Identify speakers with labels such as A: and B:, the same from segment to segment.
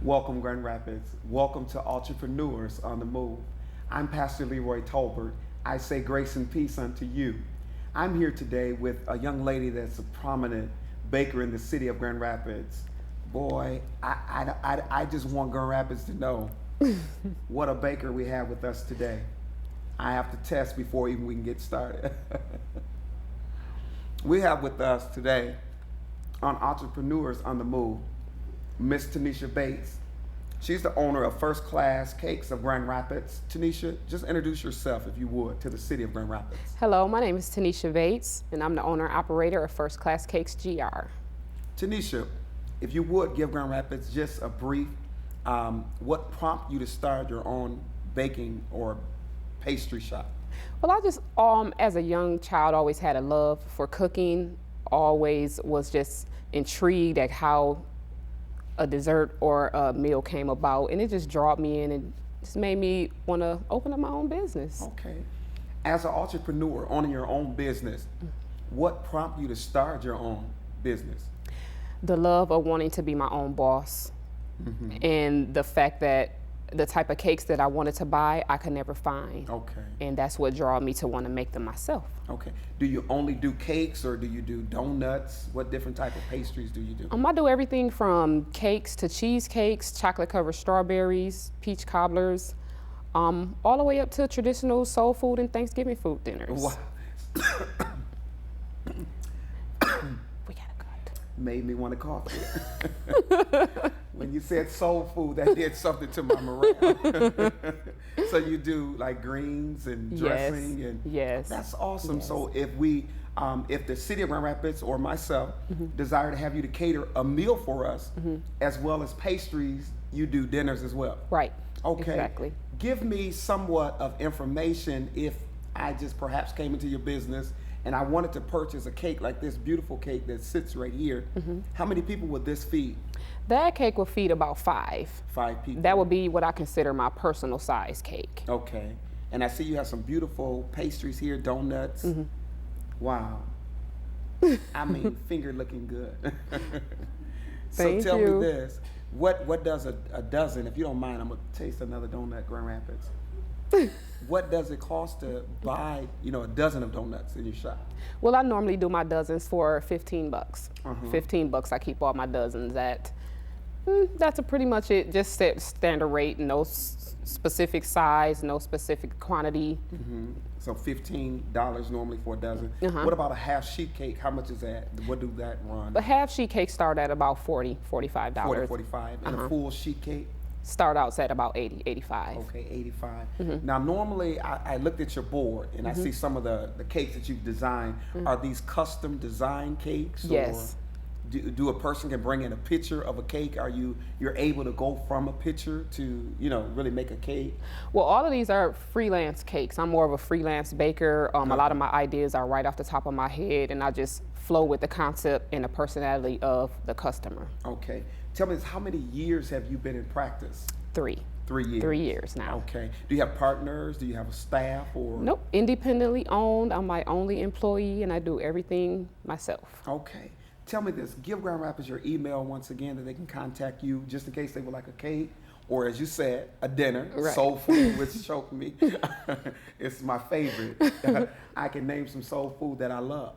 A: Welcome, Grand Rapids. Welcome to Ultrapreneurs on the Move. I'm Pastor Leroy Tolbert. I say grace and peace unto you. I'm here today with a young lady that's a prominent baker in the city of Grand Rapids. Boy, I just want Grand Rapids to know what a baker we have with us today. I have to test before even we can get started. We have with us today on Ultrapreneurs on the Move, Miss Tanisha Bates. She's the owner of First Class Cakes of Grand Rapids. Tanisha, just introduce yourself, if you would, to the city of Grand Rapids.
B: Hello, my name is Tanisha Bates, and I'm the owner and operator of First Class Cakes GR.
A: Tanisha, if you would give Grand Rapids just a brief, what prompted you to start your own baking or pastry shop?
B: Well, I just, as a young child, always had a love for cooking, always was just intrigued at how a dessert or a meal came about, and it just drawed me in and just made me want to open up my own business.
A: Okay. As an entrepreneur owning your own business, what prompted you to start your own business?
B: The love of wanting to be my own boss, and the fact that the type of cakes that I wanted to buy, I could never find.
A: Okay.
B: And that's what drew me to want to make them myself.
A: Okay. Do you only do cakes or do you do donuts? What different type of pastries do you do?
B: I do everything from cakes to cheesecakes, chocolate covered strawberries, peach cobblers, all the way up to traditional soul food and Thanksgiving food dinners.
A: Wow.
B: We got a cut.
A: Made me want to cough. When you said soul food, that did something to my morale. So you do like greens and dressing, and
B: yes,
A: that's awesome.
B: Yes.
A: So if the city of Grand Rapids or myself desire to have you to cater a meal for us, as well as pastries, you do dinners as well.
B: Right.
A: Okay.
B: Exactly.
A: Give me somewhat of information if I just perhaps came into your business and I wanted to purchase a cake like this beautiful cake that sits right here. How many people would this feed?
B: That cake will feed about 5.
A: 5 people.
B: That would be what I consider my personal size cake.
A: Okay. And I see you have some beautiful pastries here, donuts. Wow. I mean, finger looking good. So
B: Thank
A: tell
B: you.
A: me this. What does a dozen, if you don't mind, I'm going to taste another donut, Grand Rapids. What does it cost to buy, a dozen of donuts in your shop?
B: Well, I normally do my dozens for $15. $15 I keep all my dozens at. That's pretty much it. Just set standard rate, no specific size, no specific quantity.
A: So $15 normally for a dozen. What about a half sheet cake? How much is that? What do that run?
B: But half sheet cakes start at about $40, $45.
A: $40, $45. And a full sheet cake?
B: Start out at about $80, $85.
A: Okay, 85. Now, normally I looked at your board and I see some of the cakes that you've designed. Are these custom design cakes?
B: Yes.
A: Or do a person can bring in a picture of a cake? You're able to go from a picture to, really make a cake?
B: Well, all of these are freelance cakes. I'm more of a freelance baker. A lot of my ideas are right off the top of my head, and I just flow with the concept and the personality of the customer.
A: Okay. Tell me this, how many years have you been in practice?
B: 3.
A: 3 years.
B: 3 years now.
A: Okay. Do you have partners? Do you have a staff or?
B: Nope, independently owned. I'm my only employee and I do everything myself.
A: Okay. Tell me this, give Grand Rapids your email once again that they can contact you just in case they would like a cake or, as you said, a dinner,
B: Right.
A: soul food, which choked me. It's my favorite. I can name some soul food that I love,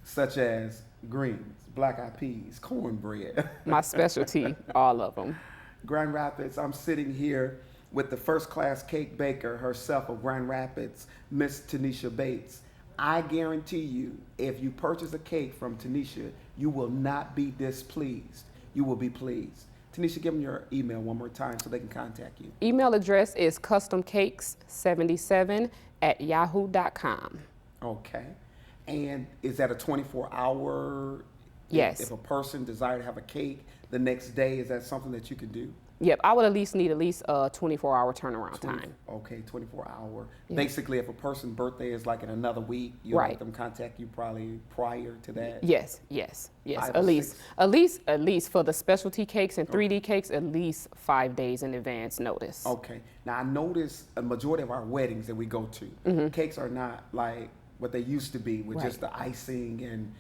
A: such as greens, black-eyed peas, cornbread.
B: My specialty, all of them.
A: Grand Rapids, I'm sitting here with the First Class Cake Baker herself of Grand Rapids, Miss Tanisha Bates. I guarantee you, if you purchase a cake from Tanisha, you will not be displeased. You will be pleased. Tanisha, give them your email one more time so they can contact you.
B: Email address is customcakes77@yahoo.com.
A: Okay. And is that a 24-hour?
B: Yes.
A: If a person desire to have a cake the next day, is that something that you can do?
B: Yep, I would at least need a 24-hour turnaround time.
A: Okay, 24-hour.
B: Yeah.
A: Basically, if a person's birthday is like in another week, you
B: Right.
A: let them contact you probably prior to that.
B: Yes.
A: 5
B: At
A: or
B: least
A: 6.
B: at least for the specialty cakes and 3D cakes, at least 5 days in advance notice.
A: Okay. Now I notice a majority of our weddings that we go to, cakes are not like what they used to be with
B: Right.
A: just the icing and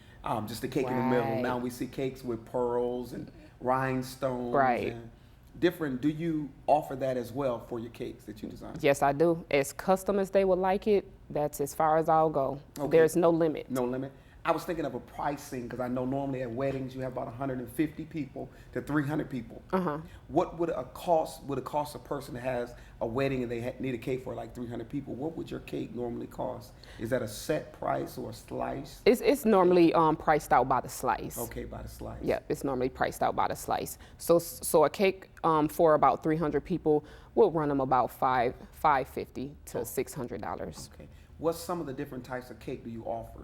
A: just the cake in the middle.
B: Right.
A: Now we see cakes with pearls and rhinestones.
B: Right.
A: And different, do you offer that as well for your cakes that you design?
B: Yes, I do. As custom as they would like it, that's as far as I'll go.
A: Okay.
B: There's no limit.
A: No limit. I was thinking of a pricing because I know normally at weddings you have about 150 people to 300 people. What would it cost a person that has a wedding and they need a cake for like 300 people? What would your cake normally cost? Is that a set price or a slice?
B: It's normally priced out by the slice.
A: Okay, by the slice.
B: Yeah, it's normally priced out by the slice. So a cake for about 300 people will run them about $550 to $600.
A: Okay. What's some of the different types of cake do you offer?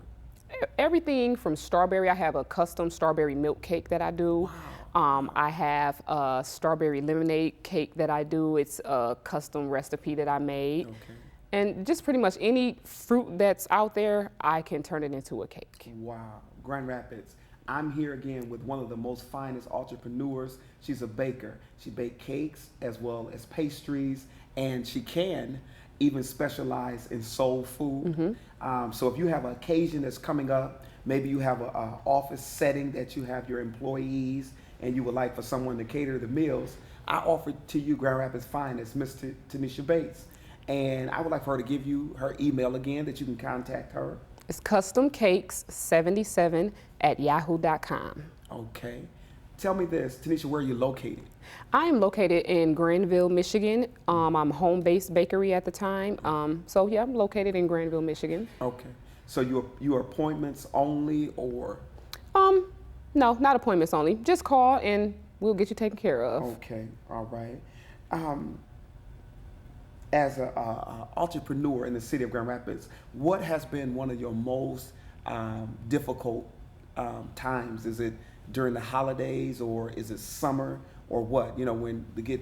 B: Everything from strawberry. I have a custom strawberry milk cake that I do.
A: Wow.
B: I have a strawberry lemonade cake that I do. It's a custom recipe that I made.
A: Okay.
B: And just pretty much any fruit that's out there, I can turn it into a cake.
A: Wow. Grand Rapids. I'm here again with one of the most finest entrepreneurs. She's a baker. She bakes cakes as well as pastries, and she can even specialize in soul food. So if you have an occasion that's coming up, maybe you have an office setting that you have your employees and you would like for someone to cater the meals, I offer to you Grand Rapids finest, Miss Tanisha Bates. And I would like for her to give you her email again that you can contact her.
B: It's customcakes77@yahoo.com.
A: Okay. Tell me this, Tanisha, where are you located?
B: I am located in Granville, Michigan. I'm a home-based bakery at the time. So yeah, I'm located in Granville, Michigan.
A: Okay. So you are appointments only or?
B: No, not appointments only. Just call and we'll get you taken care of.
A: Okay. All right. As an entrepreneur in the city of Grand Rapids, what has been one of your most difficult times? Is it during the holidays or is it summer or what? You know, when to get,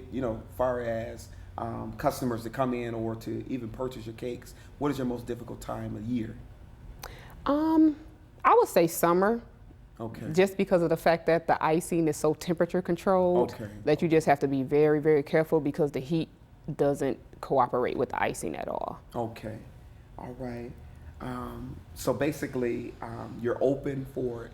A: far as customers to come in or to even purchase your cakes, what is your most difficult time of year?
B: I would say summer.
A: Okay.
B: Just because of the fact that the icing is so temperature controlled that you just have to be very, very careful because the heat doesn't cooperate with the icing at all.
A: Okay. All right. So basically, you're open for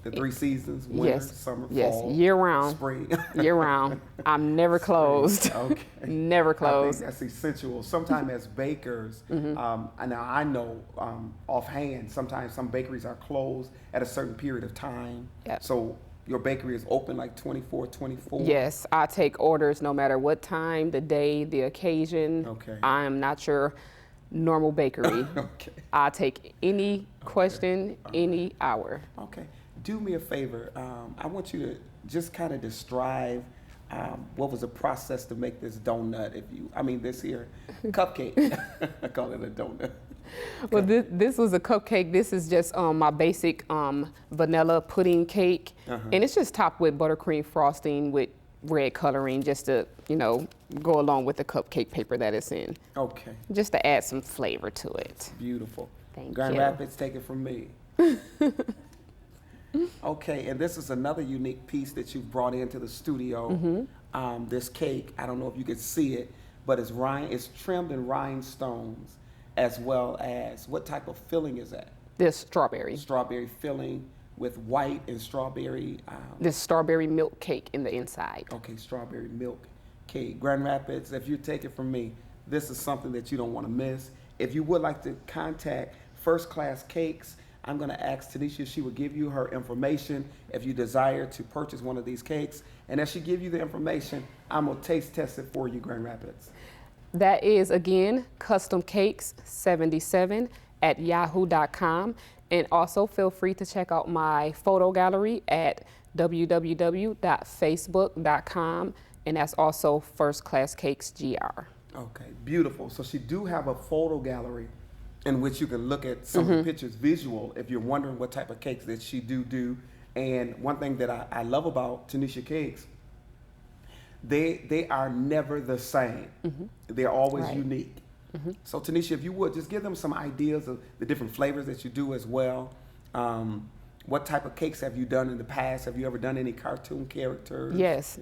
A: the 3 seasons: winter, summer, fall,
B: year round,
A: spring.
B: year round. I'm never closed.
A: Okay.
B: Never closed.
A: I think that's essential. Sometimes as bakers, now I know offhand, sometimes some bakeries are closed at a certain period of time.
B: Yep.
A: So your bakery is open like 24/24?
B: Yes, I take orders no matter what time, the day, the occasion.
A: Okay.
B: I am not your normal bakery.
A: Okay.
B: I take any question, any hour.
A: Okay. Do me a favor. I want you to just kind of describe what was the process to make this donut, this here cupcake. I call it a donut.
B: Well, this was a cupcake. This is just my basic vanilla pudding cake. And it's just topped with buttercream frosting with red coloring just to, go along with the cupcake paper that it's in.
A: Okay.
B: Just to add some flavor to it.
A: Beautiful.
B: Thank
A: Grand
B: you.
A: Rapids, take it from me. Okay, and this is another unique piece that you've brought into the studio. This cake, I don't know if you could see it, but it's trimmed in rhinestones, as well as, what type of filling is that?
B: This strawberry.
A: Strawberry filling with white and strawberry.
B: This strawberry milk cake in the inside.
A: Okay, strawberry milk cake. Grand Rapids, if you take it from me, this is something that you don't want to miss. If you would like to contact First Class Cakes, I'm going to ask Tanisha if she will give you her information if you desire to purchase one of these cakes. And as she gives you the information, I'm going to taste test it for you, Grand Rapids.
B: That is, again, customcakes77@yahoo.com. And also feel free to check out my photo gallery at www.facebook.com. And that's also First Class Cakes GR.
A: Okay, beautiful. So she do have a photo gallery in which you can look at some of the pictures visual if you're wondering what type of cakes that she do. And one thing that I love about Tanisha Cakes, they are never the same. They're always unique. So Tanisha, if you would, just give them some ideas of the different flavors that you do as well. What type of cakes have you done in the past? Have you ever done any cartoon characters?
B: Yes.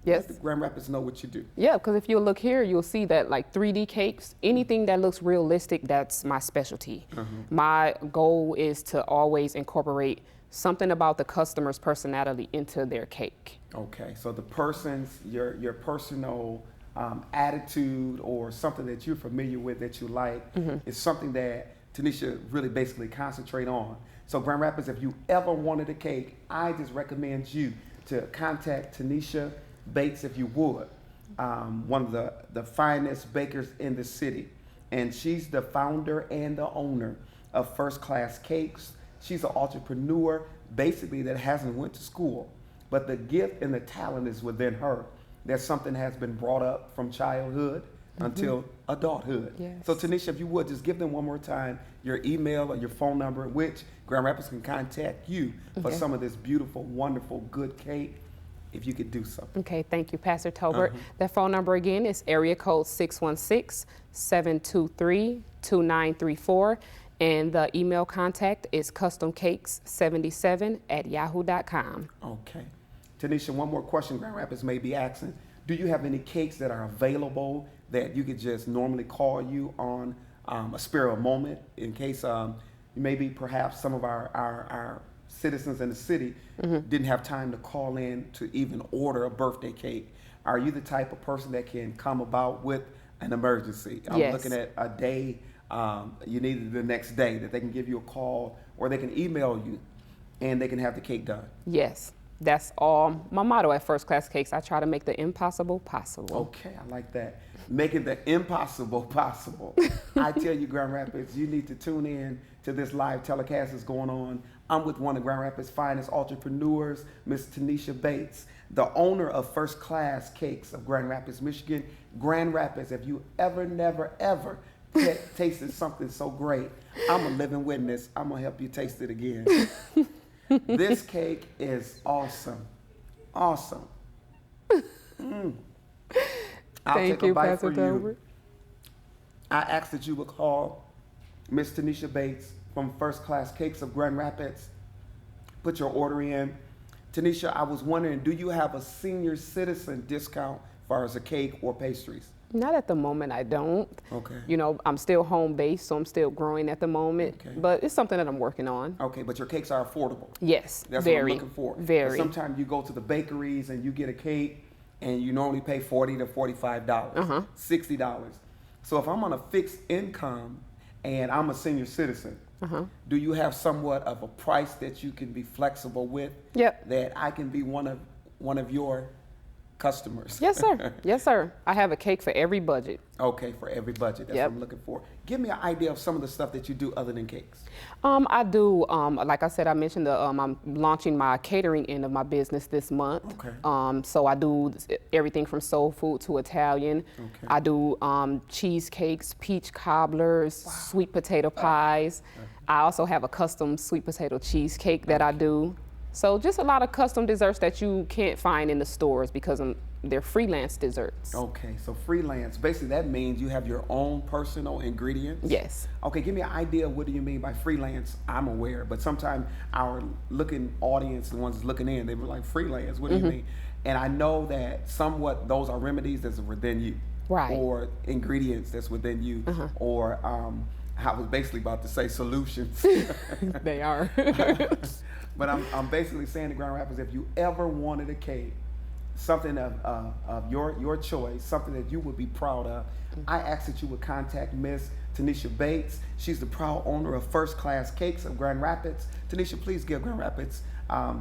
B: Yes.
A: Let the Grand Rapids know what you do.
B: Yeah, because if you look here, you'll see that like 3D cakes, anything that looks realistic, that's my specialty. My goal is to always incorporate something about the customer's personality into their cake.
A: Okay, so the person's, your personal attitude or something that you're familiar with that you like is something that Tanisha really basically concentrate on. So Grand Rapids, if you ever wanted a cake, I just recommend you to contact Tanisha Bates if you would. One of the finest bakers in the city. And she's the founder and the owner of First Class Cakes. She's an entrepreneur, basically, that hasn't went to school, but the gift and the talent is within her. That something has been brought up from childhood until adulthood.
B: Yes.
A: So Tanisha, if you would, just give them one more time your email or your phone number, which Grand Rapids can contact you for some of this beautiful, wonderful, good cake, if you could do so.
B: Okay, thank you, Pastor Tolbert. That phone number again is area code 616-723-2934. And the email contact is customcakes77@yahoo.com.
A: Okay. Tanisha, one more question Grand Rapids may be asking. Do you have any cakes that are available that you could just normally call you on a spur of a moment in case maybe perhaps some of our citizens in the city didn't have time to call in to even order a birthday cake? Are you the type of person that can come about with an emergency? I'm
B: Yes.
A: looking at a day you need it the next day, that they can give you a call or they can email you and they can have the cake done.
B: Yes, that's all my motto at First Class Cakes. I try to make the impossible possible.
A: Okay, I like that. Making the impossible possible. I tell you, Grand Rapids, you need to tune in to this live telecast that's going on. I'm with one of Grand Rapids' finest entrepreneurs, Miss Tanisha Bates, the owner of First Class Cakes of Grand Rapids, Michigan. Grand Rapids, if you ever, never, ever tasted something so great, I'm a living witness. I'm gonna help you taste it again. This cake is awesome. Awesome. I'll
B: Thank
A: take a
B: you,
A: bite
B: Pastor
A: for you.
B: Tolbert.
A: I ask that you would call Miss Tanisha Bates from First Class Cakes of Grand Rapids. Put your order in. Tanisha, I was wondering, do you have a senior citizen discount as far as a cake or pastries?
B: Not at the moment, I don't.
A: Okay.
B: You know, I'm still home based, so I'm still growing at the moment.
A: Okay.
B: But it's something that I'm working on.
A: Okay, but your cakes are affordable.
B: Yes,
A: That's
B: very,
A: what I'm looking for.
B: very.
A: Sometimes you go to the bakeries and you get a cake and you normally pay $40 to $45, $60. So if I'm on a fixed income and I'm a senior citizen, do you have somewhat of a price that you can be flexible with?
B: Yep.
A: That I can be one of your customers?
B: Yes, sir. Yes, sir. I have a cake for every budget.
A: Okay, for every budget. That's
B: Yep.
A: what I'm looking for. Give me an idea of some of the stuff that you do other than cakes.
B: I do, like I said, I mentioned I'm launching my catering end of my business this month.
A: Okay.
B: So I do everything from soul food to Italian.
A: Okay.
B: I do cheesecakes, peach cobblers, sweet potato pies. I also have a custom sweet potato cheesecake that I do. So just a lot of custom desserts that you can't find in the stores because they're freelance desserts.
A: Okay, so freelance, basically that means you have your own personal ingredients?
B: Yes.
A: Okay, give me an idea of what do you mean by freelance? I'm aware, but sometimes our looking audience, the ones looking in, they were like, freelance, what do you mean? And I know that somewhat those are remedies that's within you.
B: Right.
A: Or ingredients that's within you. Or I was basically about to say solutions.
B: They are.
A: But I'm basically saying to Grand Rapids, if you ever wanted a cake, something of your choice, something that you would be proud of, I ask that you would contact Miss Tanisha Bates. She's the proud owner of First Class Cakes of Grand Rapids. Tanisha, please give Grand Rapids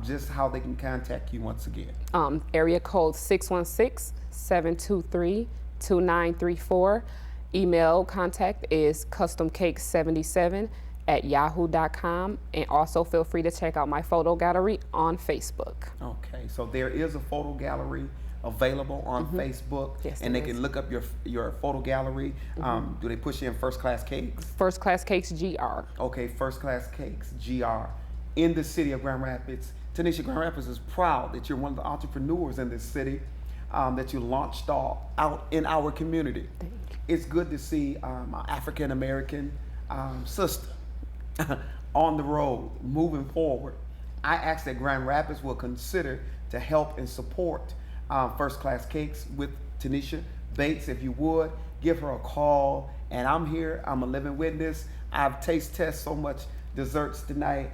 A: just how they can contact you once again.
B: Area code 616-723-2934. Email contact is customcakes77@yahoo.com, and also feel free to check out my photo gallery on Facebook.
A: Okay, so there is a photo gallery available on Facebook,
B: Yes,
A: and they
B: there
A: can
B: is.
A: look up your photo gallery. Do they push in First Class Cakes?
B: First Class Cakes GR.
A: Okay, First Class Cakes GR in the city of Grand Rapids. Tanisha, Grand Rapids is proud that you're one of the entrepreneurs in this city, that you launched out in our community.
B: Thank you.
A: It's good to see an African American sister on the road, moving forward. I ask that Grand Rapids will consider to help and support First Class Cakes with Tanisha Bates. If you would, give her a call. And I'm here. I'm a living witness. I've taste tested so much desserts tonight.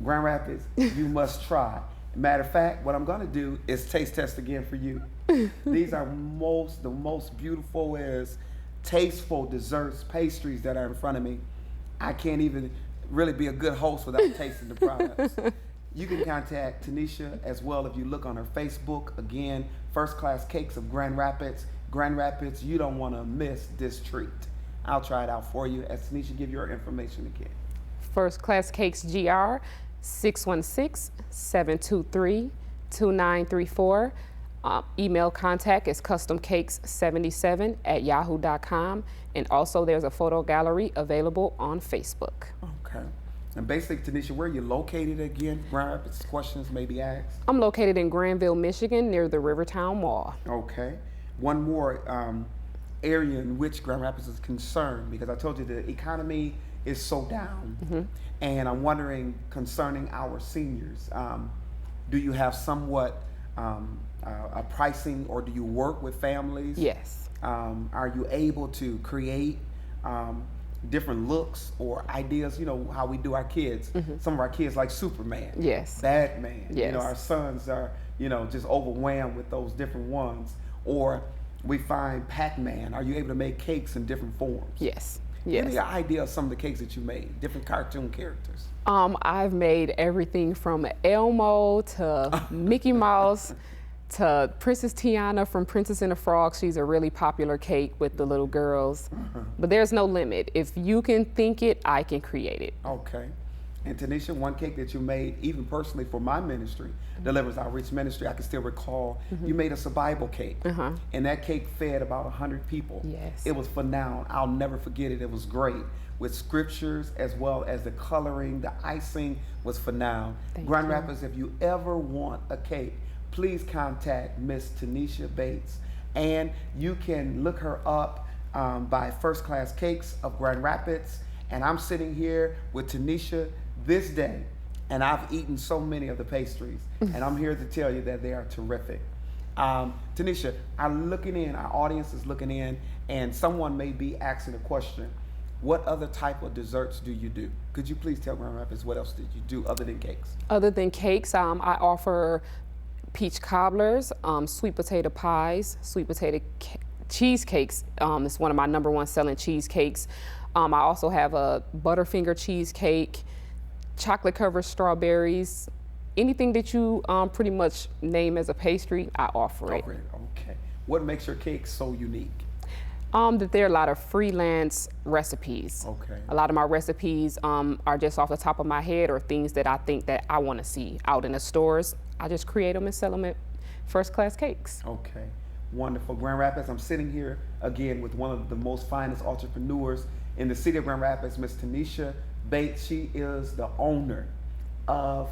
A: Grand Rapids, you must try. Matter of fact, what I'm gonna do is taste test again for you. These are the most beautiful, is tasteful desserts, pastries that are in front of me. I can't even really be a good host without tasting the products. You can contact Tanisha as well if you look on her Facebook. Again, First Class Cakes of Grand Rapids. Grand Rapids, you don't want to miss this treat. I'll try it out for you as Tanisha give your information again.
B: First Class Cakes GR, 616-723-2934. Email contact is customcakes77@yahoo.com. And also there's a photo gallery available on Facebook.
A: Okay. And basically, Tanisha, where are you located again? Grand Rapids, questions may be asked.
B: I'm located in Granville, Michigan, near the Rivertown Mall.
A: Okay. One more area in which Grand Rapids is concerned, because I told you the economy is so down, and I'm wondering concerning our seniors, do you have somewhat a pricing, or do you work with families?
B: Yes.
A: Are you able to create different looks or ideas? You know how we do our kids. Some of our kids like Superman,
B: Yes.
A: Batman.
B: Yes.
A: You know, our sons are, you know, just overwhelmed with those different ones. Or we find Pac-Man. Are you able to make cakes in different forms?
B: Yes.
A: Give me
B: Yes.
A: an idea of some of the cakes that you made, different cartoon characters.
B: I've made everything from Elmo to Mickey Mouse to Princess Tiana from Princess and the Frog. She's a really popular cake with the little girls. But there's no limit. If you can think it, I can create it.
A: Okay. And Tanisha, one cake that you made, even personally for my ministry, Delivers Outreach Ministry, I can still recall, you made us a Bible cake. And that cake fed about 100 people.
B: Yes.
A: It was phenomenal. I'll never forget it. It was great. With scriptures as well as the coloring, the icing was phenomenal. Grand Rapids, if you ever want a cake, please contact Miss Tanisha Bates. And you can look her up by First Class Cakes of Grand Rapids. And I'm sitting here with Tanisha this day, and I've eaten so many of the pastries, and I'm here to tell you that they are terrific. Tanisha, I'm looking in, our audience is looking in, and someone may be asking a question. What other type of desserts do you do? Could you please tell Grand Rapids what else did you do other than cakes?
B: Other than cakes, I offer peach cobblers, sweet potato pies, sweet potato cheesecakes. It's one of my #1 selling cheesecakes. I also have a Butterfinger cheesecake, chocolate covered strawberries, anything that you pretty much name as a pastry, I offer it.
A: Okay. What makes your cake so unique?
B: That there are a lot of freelance recipes.
A: Okay.
B: A lot of my recipes are just off the top of my head, or things that I think that I want to see out in the stores. I just create them and sell them at First Class Cakes.
A: Okay. Wonderful. Grand Rapids, I'm sitting here again with one of the most finest entrepreneurs in the city of Grand Rapids, Miss Tanisha Bates. She is the owner of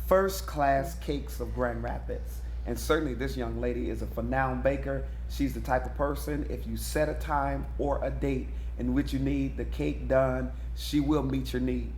A: First Class Cakes of Grand Rapids. And certainly this young lady is a phenomenal baker. She's the type of person, if you set a time or a date in which you need the cake done, she will meet your need.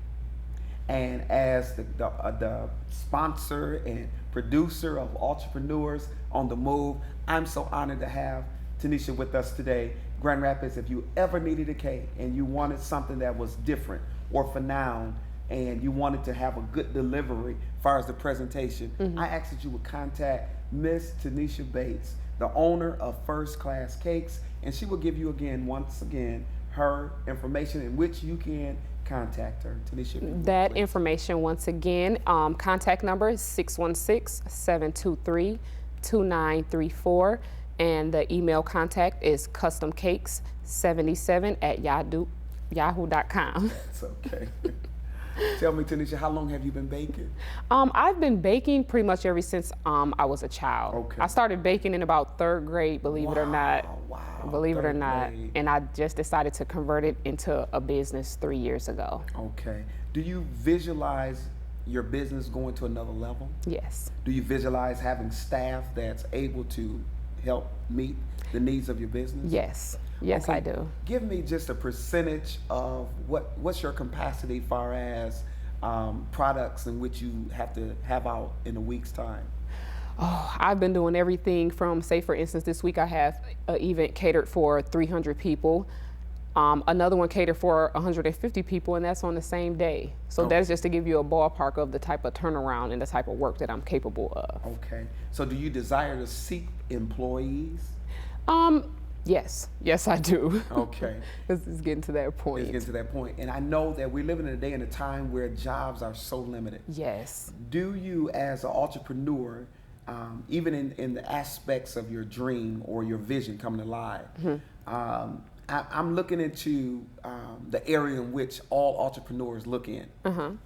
A: And as the sponsor and producer of Ultrapreneurs on the Move, I'm so honored to have Tanisha with us today. Grand Rapids, if you ever needed a cake and you wanted something that was different or phenomenal, and you wanted to have a good delivery as far as the presentation, I asked that you would contact Miss Tanisha Bates, the owner of First Class Cakes, and she will give you once again, her information in which you can contact her. Tanisha,
B: That
A: please.
B: information, once again, contact number is 616-723-2934, and the email contact is customcakes77@yahoo.com.
A: That's okay. Tell me, Tanisha, how long have you been baking?
B: I've been baking pretty much ever since I was a child.
A: Okay.
B: I started baking in about 3rd grade, believe it or not.
A: Wow.
B: Believe it or
A: 3rd
B: not.
A: grade.
B: And I just decided to convert it into a business 3 years ago.
A: Okay. Do you visualize your business going to another level?
B: Yes.
A: Do you visualize having staff that's able to help meet the needs of your business?
B: Yes. Yes,
A: Okay.
B: I do.
A: Give me just a percentage of what's your capacity far as products in which you have to have out in a week's time.
B: Oh, I've been doing everything from, say, for instance, this week I have an event catered for 300 people. Another one catered for 150 people, and that's on the same day. So that's just to give you a ballpark of the type of turnaround and the type of work that I'm capable of.
A: Okay. So do you desire to seek employees?
B: Yes, I do.
A: Okay.
B: It's getting to that point.
A: It's getting to that point. And I know that we're living in a day and a time where jobs are so limited.
B: Yes.
A: Do you, as an entrepreneur, even in the aspects of your dream or your vision coming alive, I'm looking into the area in which all entrepreneurs look in.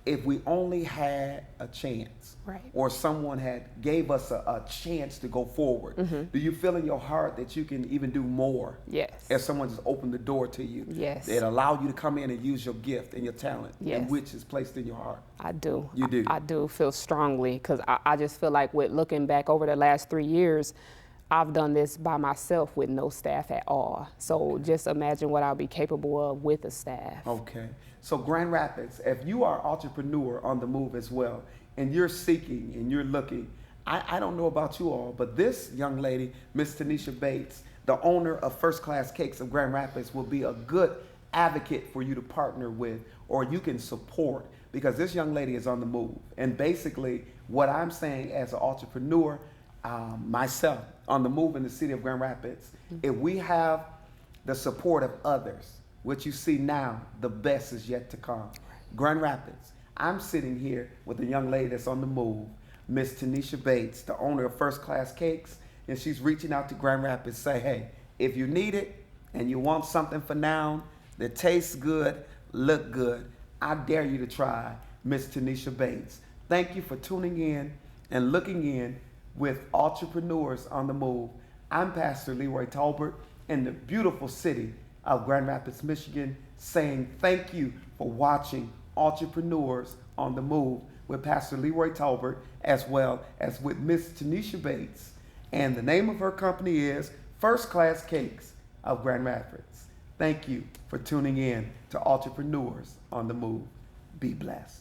A: If we only had a chance,
B: right,
A: or someone had gave us a chance to go forward, do you feel in your heart that you can even do more?
B: Yes.
A: If someone just opened the door to you,
B: yes,
A: that allow you to come in and use your gift and your talent,
B: yes,
A: and which is placed in your heart?
B: I do.
A: You do?
B: I do feel strongly, because I just feel like with looking back over the last 3 years, I've done this by myself with no staff at all. So just imagine what I'll be capable of with a staff.
A: Okay. So Grand Rapids, if you are an entrepreneur on the move as well, and you're seeking and you're looking, I don't know about you all, but this young lady, Miss Tanisha Bates, the owner of First Class Cakes of Grand Rapids, will be a good advocate for you to partner with, or you can support, because this young lady is on the move. And basically what I'm saying as an entrepreneur, myself, on the move in the city of Grand Rapids, if we have the support of others, what you see now, the best is yet to come. Grand Rapids, I'm sitting here with a young lady that's on the move, Miss Tanisha Bates, the owner of First Class Cakes, and she's reaching out to Grand Rapids, say, hey, if you need it and you want something for now that tastes good, look good, I dare you to try Miss Tanisha Bates. Thank you for tuning in and looking in with Ultrapreneurs on the Move. I'm Pastor Leroy Tolbert in the beautiful city of Grand Rapids, Michigan, saying thank you for watching Ultrapreneurs on the Move with Pastor Leroy Tolbert, as well as with Miss Tanisha Bates. And the name of her company is First Class Cakes of Grand Rapids. Thank you for tuning in to Ultrapreneurs on the Move. Be blessed.